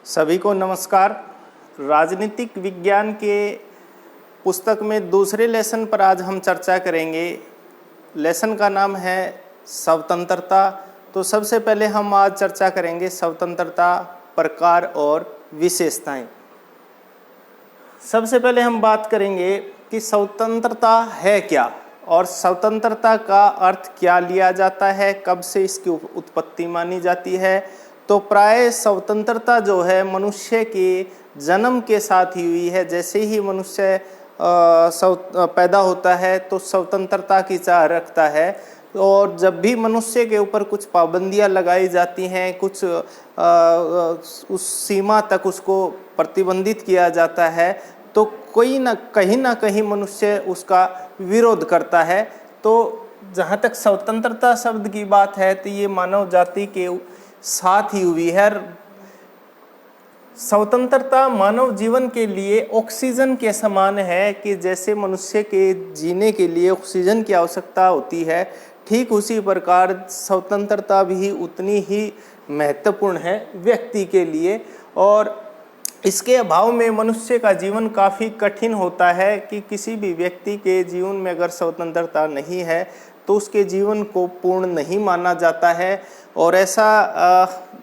सभी को नमस्कार। राजनीतिक विज्ञान के पुस्तक में दूसरे लेसन पर आज हम चर्चा करेंगे। लेसन का नाम है स्वतंत्रता। तो सबसे पहले हम आज चर्चा करेंगे स्वतंत्रता, प्रकार और विशेषताएं। सबसे पहले हम बात करेंगे कि स्वतंत्रता है क्या और स्वतंत्रता का अर्थ क्या लिया जाता है, कब से इसकी उत्पत्ति मानी जाती है। तो प्राय स्वतंत्रता जो है मनुष्य के जन्म के साथ ही हुई है। जैसे ही मनुष्य पैदा होता है तो स्वतंत्रता की चाह रखता है, और जब भी मनुष्य के ऊपर कुछ पाबंदियां लगाई जाती हैं, कुछ उस सीमा तक उसको प्रतिबंधित किया जाता है, तो कोई ना कहीं मनुष्य उसका विरोध करता है। तो जहाँ तक स्वतंत्रता शब्द की बात है तो ये मानव जाति के साथ ही हुई है। स्वतंत्रता मानव जीवन के लिए ऑक्सीजन के समान है कि जैसे मनुष्य के जीने के लिए ऑक्सीजन की आवश्यकता होती है, ठीक उसी प्रकार स्वतंत्रता भी उतनी ही महत्वपूर्ण है व्यक्ति के लिए। और इसके अभाव में मनुष्य का जीवन काफ़ी कठिन होता है कि किसी भी व्यक्ति के जीवन में अगर स्वतंत्रता नहीं है तो उसके जीवन को पूर्ण नहीं माना जाता है। और ऐसा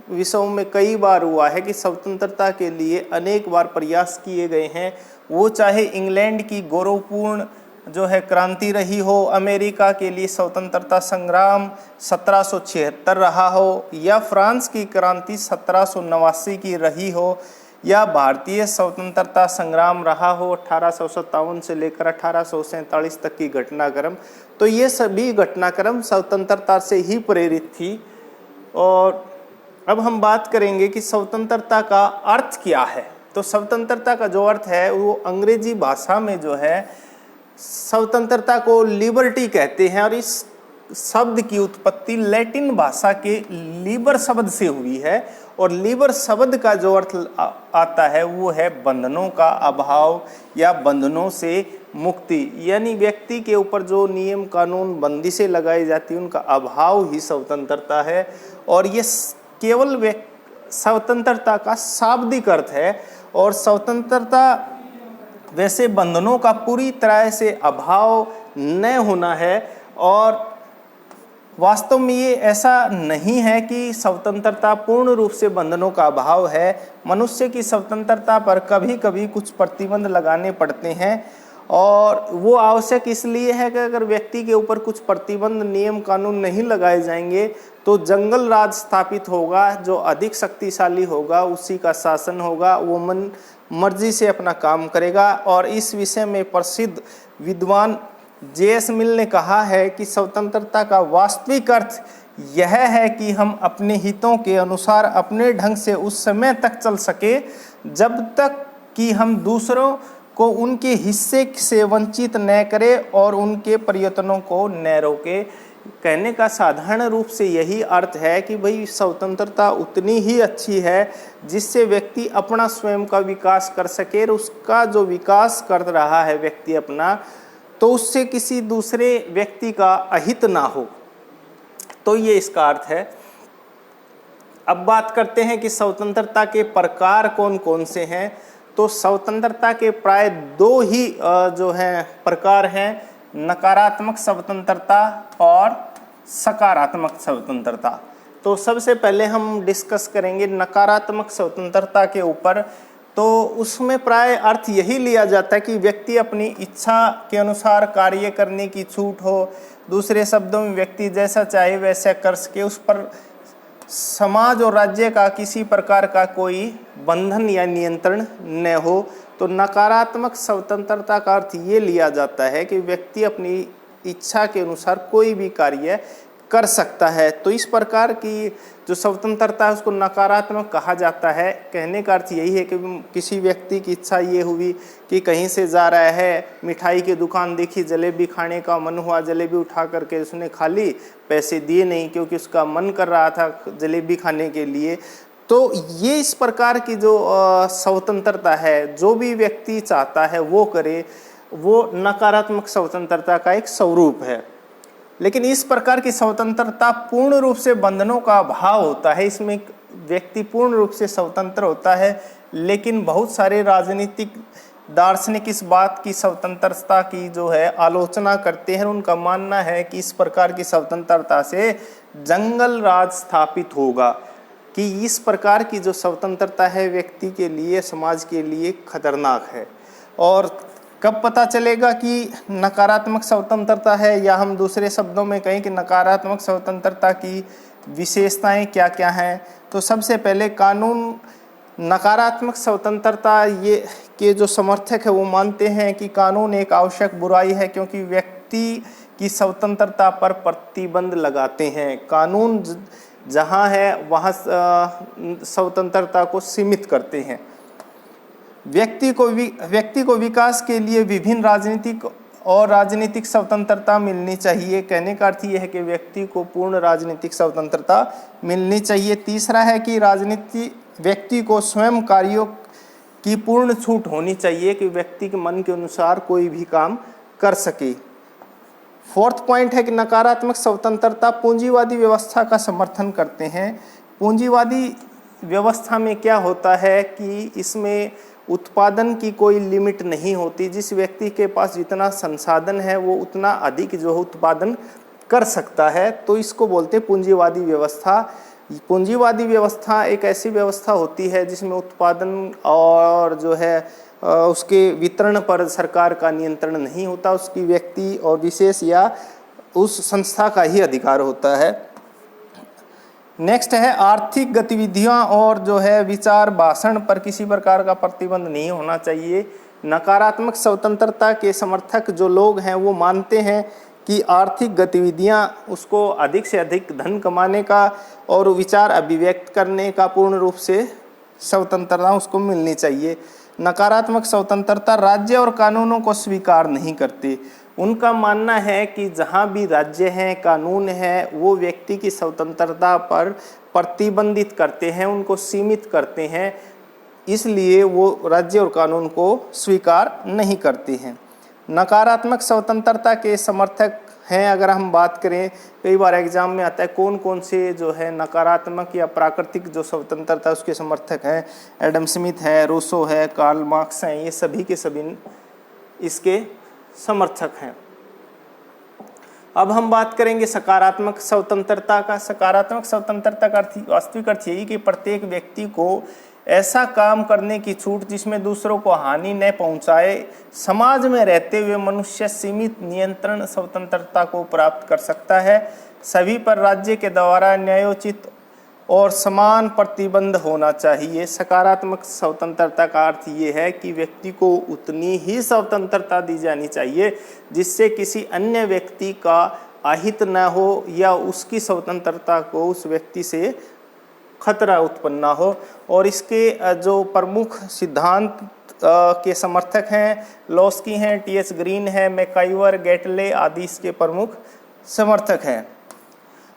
विश्व में कई बार हुआ है कि स्वतंत्रता के लिए अनेक बार प्रयास किए गए हैं। वो चाहे इंग्लैंड की गौरवपूर्ण जो है क्रांति रही हो, अमेरिका के लिए स्वतंत्रता संग्राम 1776 रहा हो, या फ्रांस की क्रांति 1789 की रही हो, या भारतीय स्वतंत्रता संग्राम रहा हो 1857 से लेकर 1847 तक की घटनाक्रम। तो ये सभी घटनाक्रम स्वतंत्रता से ही प्रेरित थी। और अब हम बात करेंगे कि स्वतंत्रता का अर्थ क्या है। तो स्वतंत्रता का जो अर्थ है वो अंग्रेजी भाषा में जो है स्वतंत्रता को लिबर्टी कहते हैं, और इस शब्द की उत्पत्ति लैटिन भाषा के लिबर शब्द से हुई है। और लिबर शब्द का जो अर्थ आता है वो है बंधनों का अभाव या बंधनों से मुक्ति, यानी व्यक्ति के ऊपर जो नियम कानून बंदिशें लगाई जाती हैं उनका अभाव ही स्वतंत्रता है। और ये केवल स्वतंत्रता का शाब्दिक अर्थ है। और स्वतंत्रता वैसे बंधनों का पूरी तरह से अभाव न होना है। और वास्तव में ये ऐसा नहीं है कि स्वतंत्रता पूर्ण रूप से बंधनों का अभाव है। मनुष्य की स्वतंत्रता पर कभी कभी कुछ प्रतिबंध लगाने पड़ते हैं, और वो आवश्यक इसलिए है कि अगर व्यक्ति के ऊपर कुछ प्रतिबंध नियम कानून नहीं लगाए जाएंगे तो जंगल राज स्थापित होगा। जो अधिक शक्तिशाली होगा उसी का शासन होगा, वो मन मर्जी से अपना काम करेगा। और इस विषय में प्रसिद्ध विद्वान जे.एस. मिल ने कहा है कि स्वतंत्रता का वास्तविक अर्थ यह है कि हम अपने हितों के अनुसार अपने ढंग से उस समय तक चल सके जब तक कि हम दूसरों को उनके हिस्से से वंचित न करें और उनके प्रयत्नों को न रोके। कहने का साधारण रूप से यही अर्थ है कि भाई स्वतंत्रता उतनी ही अच्छी है जिससे व्यक्ति अपना स्वयं का विकास कर सके, और उसका जो विकास कर रहा है व्यक्ति अपना, तो उससे किसी दूसरे व्यक्ति का अहित ना हो। तो ये इसका अर्थ है। अब बात करते हैं कि स्वतंत्रता के प्रकार कौन कौन से हैं। तो स्वतंत्रता के प्राय दो ही जो हैं प्रकार हैं, नकारात्मक स्वतंत्रता और सकारात्मक स्वतंत्रता। तो सबसे पहले हम डिस्कस करेंगे नकारात्मक स्वतंत्रता के ऊपर। तो उसमें प्राय अर्थ यही लिया जाता है कि व्यक्ति अपनी इच्छा के अनुसार कार्य करने की छूट हो। दूसरे शब्दों में व्यक्ति जैसा चाहे वैसा कर सके, उस पर समाज और राज्य का किसी प्रकार का कोई बंधन या नियंत्रण न हो। तो नकारात्मक स्वतंत्रता का अर्थ ये लिया जाता है कि व्यक्ति अपनी इच्छा के अनुसार कोई भी कार्य कर सकता है। तो इस प्रकार की जो स्वतंत्रता है उसको नकारात्मक कहा जाता है। कहने का अर्थ यही है कि किसी व्यक्ति की इच्छा ये हुई कि कहीं से जा रहा है, मिठाई की दुकान देखी, जलेबी खाने का मन हुआ, जलेबी उठा करके उसने खा ली, पैसे दिए नहीं क्योंकि उसका मन कर रहा था जलेबी खाने के लिए। तो ये इस प्रकार की जो स्वतंत्रता है, जो भी व्यक्ति चाहता है वो करे, वो नकारात्मक स्वतंत्रता का एक स्वरूप है। लेकिन इस प्रकार की स्वतंत्रता पूर्ण रूप से बंधनों का अभाव होता है। इसमें व्यक्ति पूर्ण रूप से स्वतंत्र होता है, लेकिन बहुत सारे राजनीतिक दार्शनिक इस बात की स्वतंत्रता की जो है आलोचना करते हैं। उनका मानना है कि इस प्रकार की स्वतंत्रता से जंगल राज स्थापित होगा, कि इस प्रकार की जो स्वतंत्रता है व्यक्ति के लिए, समाज के लिए खतरनाक है। और कब पता चलेगा कि नकारात्मक स्वतंत्रता है, या हम दूसरे शब्दों में कहें कि नकारात्मक स्वतंत्रता की विशेषताएं क्या क्या हैं? तो सबसे पहले कानून नकारात्मक स्वतंत्रता ये के जो समर्थक है वो मानते हैं कि कानून एक आवश्यक बुराई है, क्योंकि व्यक्ति की स्वतंत्रता पर प्रतिबंध लगाते हैं। कानून जहाँ है वहाँ स्वतंत्रता को सीमित करते हैं। व्यक्ति को विकास के लिए विभिन्न राजनीतिक स्वतंत्रता मिलनी चाहिए। कहने का अर्थ यह है कि व्यक्ति को पूर्ण राजनीतिक स्वतंत्रता मिलनी चाहिए। तीसरा है कि व्यक्ति को स्वयं कार्यों की पूर्ण छूट होनी चाहिए, कि व्यक्ति के मन के अनुसार कोई भी काम कर सके। फोर्थ पॉइंट है कि नकारात्मक स्वतंत्रता पूंजीवादी व्यवस्था का समर्थन करते हैं। पूंजीवादी व्यवस्था में क्या होता है कि इसमें उत्पादन की कोई लिमिट नहीं होती। जिस व्यक्ति के पास जितना संसाधन है वो उतना अधिक जो है उत्पादन कर सकता है, तो इसको बोलते हैं पूंजीवादी व्यवस्था। पूंजीवादी व्यवस्था एक ऐसी व्यवस्था होती है जिसमें उत्पादन और जो है उसके वितरण पर सरकार का नियंत्रण नहीं होता, उसकी व्यक्ति और विशेष या उस संस्था का ही अधिकार होता है। नेक्स्ट है आर्थिक गतिविधियां और जो है विचार भाषण पर किसी प्रकार का प्रतिबंध नहीं होना चाहिए। नकारात्मक स्वतंत्रता के समर्थक जो लोग हैं वो मानते हैं कि आर्थिक गतिविधियां उसको अधिक से अधिक धन कमाने का और विचार अभिव्यक्त करने का पूर्ण रूप से स्वतंत्रता उसको मिलनी चाहिए। नकारात्मक स्वतंत्रता राज्य और कानूनों को स्वीकार नहीं करते। उनका मानना है कि जहाँ भी राज्य हैं, कानून है, वो व्यक्ति की स्वतंत्रता पर प्रतिबंधित करते हैं, उनको सीमित करते हैं, इसलिए वो राज्य और कानून को स्वीकार नहीं करते हैं। नकारात्मक स्वतंत्रता के समर्थक हैं, अगर हम बात करें, कई बार एग्जाम में आता है कौन कौन से जो है नकारात्मक या प्राकृतिक जो स्वतंत्रता उसके समर्थक हैं। एडम स्मिथ है, रूसो है, कार्ल मार्क्स हैं, ये सभी के सभी इसके समर्थक हैं। अब हम बात करेंगे सकारात्मक स्वतंत्रता का। सकारात्मक स्वतंत्रता का वास्तविक अर्थ यही कि प्रत्येक व्यक्ति को ऐसा काम करने की छूट जिसमें दूसरों को हानि न पहुंचाए। समाज में रहते हुए मनुष्य सीमित नियंत्रण स्वतंत्रता को प्राप्त कर सकता है। सभी पर राज्य के द्वारा न्यायोचित और समान प्रतिबंध होना चाहिए। सकारात्मक स्वतंत्रता का अर्थ ये है कि व्यक्ति को उतनी ही स्वतंत्रता दी जानी चाहिए जिससे किसी अन्य व्यक्ति का अहित न हो या उसकी स्वतंत्रता को उस व्यक्ति से खतरा उत्पन्न ना हो। और इसके जो प्रमुख सिद्धांत के समर्थक हैं लॉस्की हैं, टी.एच. ग्रीन है, मैकाइवर, गेटले आदि इसके प्रमुख समर्थक हैं।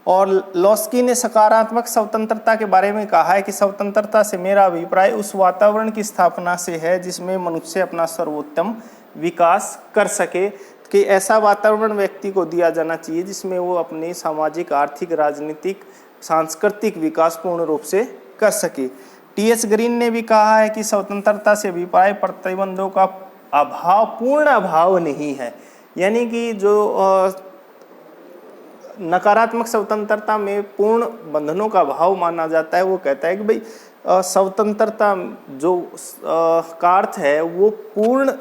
और लॉस्की ने सकारात्मक स्वतंत्रता के बारे में कहा है कि स्वतंत्रता से मेरा अभिप्राय उस वातावरण की स्थापना से है जिसमें मनुष्य अपना सर्वोत्तम विकास कर सके, कि ऐसा वातावरण व्यक्ति को दिया जाना चाहिए जिसमें वो अपने सामाजिक, आर्थिक, राजनीतिक, सांस्कृतिक विकास पूर्ण रूप से कर सके। टी.एच. ग्रीन ने भी कहा है कि स्वतंत्रता से अभिप्राय प्रतिबंधों का अभाव, पूर्ण अभाव नहीं है। यानी कि जो नकारात्मक स्वतंत्रता में पूर्ण बंधनों का अभाव माना जाता है, वो कहता है कि भाई स्वतंत्रता जो का अर्थ है वो पूर्ण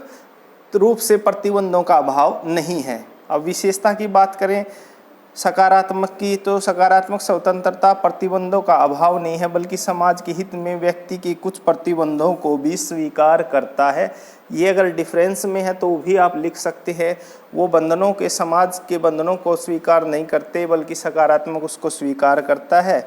रूप से प्रतिबंधों का अभाव नहीं है। अब विशेषता की बात करें सकारात्मक की, तो सकारात्मक स्वतंत्रता प्रतिबंधों का अभाव नहीं है बल्कि समाज के हित में व्यक्ति की कुछ प्रतिबंधों को भी स्वीकार करता है। ये अगर डिफरेंस में है तो भी आप लिख सकते हैं, वो बंधनों के, समाज के बंधनों को स्वीकार नहीं करते बल्कि सकारात्मक उसको स्वीकार करता है।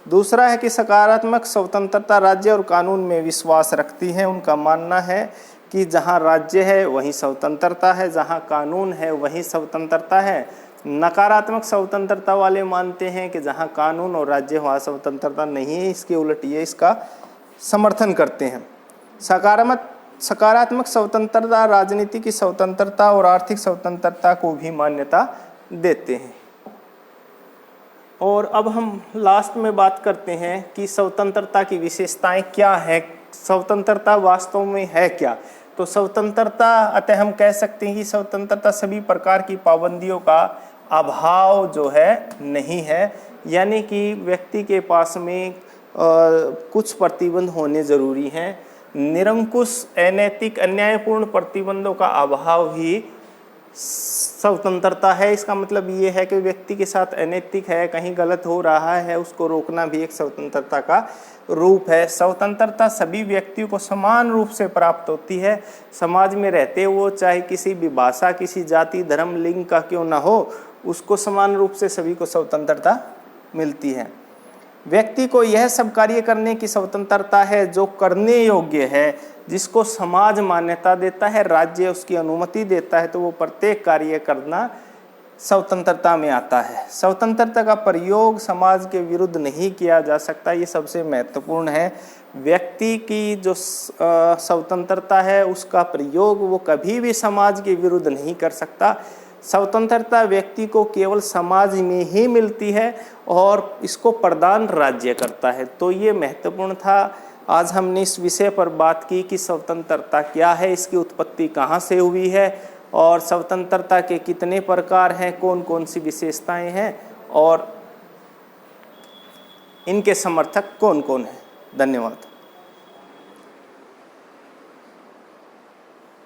दूसरा है कि सकारात्मक स्वतंत्रता राज्य और कानून में विश्वास रखती है। उनका मानना है कि जहाँ राज्य है वहीं स्वतंत्रता है, जहाँ कानून है वहीं स्वतंत्रता है। नकारात्मक स्वतंत्रता वाले मानते हैं कि जहाँ कानून और राज्य वहाँ स्वतंत्रता नहीं है, इसके उलट ये इसका समर्थन करते हैं। सकारात्मक स्वतंत्रता राजनीति की स्वतंत्रता और आर्थिक स्वतंत्रता को भी मान्यता देते हैं। और अब हम लास्ट में बात करते हैं कि स्वतंत्रता की विशेषताएं क्या है, स्वतंत्रता वास्तव में है क्या। तो स्वतंत्रता, अतः हम कह सकते हैं कि स्वतंत्रता सभी प्रकार की पाबंदियों का अभाव जो है नहीं है, यानी कि व्यक्ति के पास में कुछ प्रतिबंध होने जरूरी हैं। निरंकुश, अनैतिक, अन्यायपूर्ण प्रतिबंधों का अभाव ही स्वतंत्रता है। इसका मतलब ये है कि व्यक्ति के साथ अनैतिक है, कहीं गलत हो रहा है, उसको रोकना भी एक स्वतंत्रता का रूप है। स्वतंत्रता सभी व्यक्तियों को समान रूप से प्राप्त होती है। समाज में रहते वो चाहे किसी भी भाषा, किसी जाति, धर्म, लिंग का क्यों ना हो, उसको समान रूप से सभी को स्वतंत्रता मिलती है। व्यक्ति को यह सब कार्य करने की स्वतंत्रता है जो करने योग्य है, जिसको समाज मान्यता देता है, राज्य उसकी अनुमति देता है, तो वो प्रत्येक कार्य करना स्वतंत्रता में आता है। स्वतंत्रता का प्रयोग समाज के विरुद्ध नहीं किया जा सकता, ये सबसे महत्वपूर्ण है। व्यक्ति की जो स्वतंत्रता है उसका प्रयोग वो कभी भी समाज के विरुद्ध नहीं कर सकता। स्वतंत्रता व्यक्ति को केवल समाज में ही मिलती है और इसको प्रदान राज्य करता है। तो ये महत्वपूर्ण था। आज हमने इस विषय पर बात की कि स्वतंत्रता क्या है, इसकी उत्पत्ति कहाँ से हुई है और स्वतंत्रता के कितने प्रकार हैं, कौन कौन सी विशेषताएं हैं और इनके समर्थक कौन कौन हैं। धन्यवाद।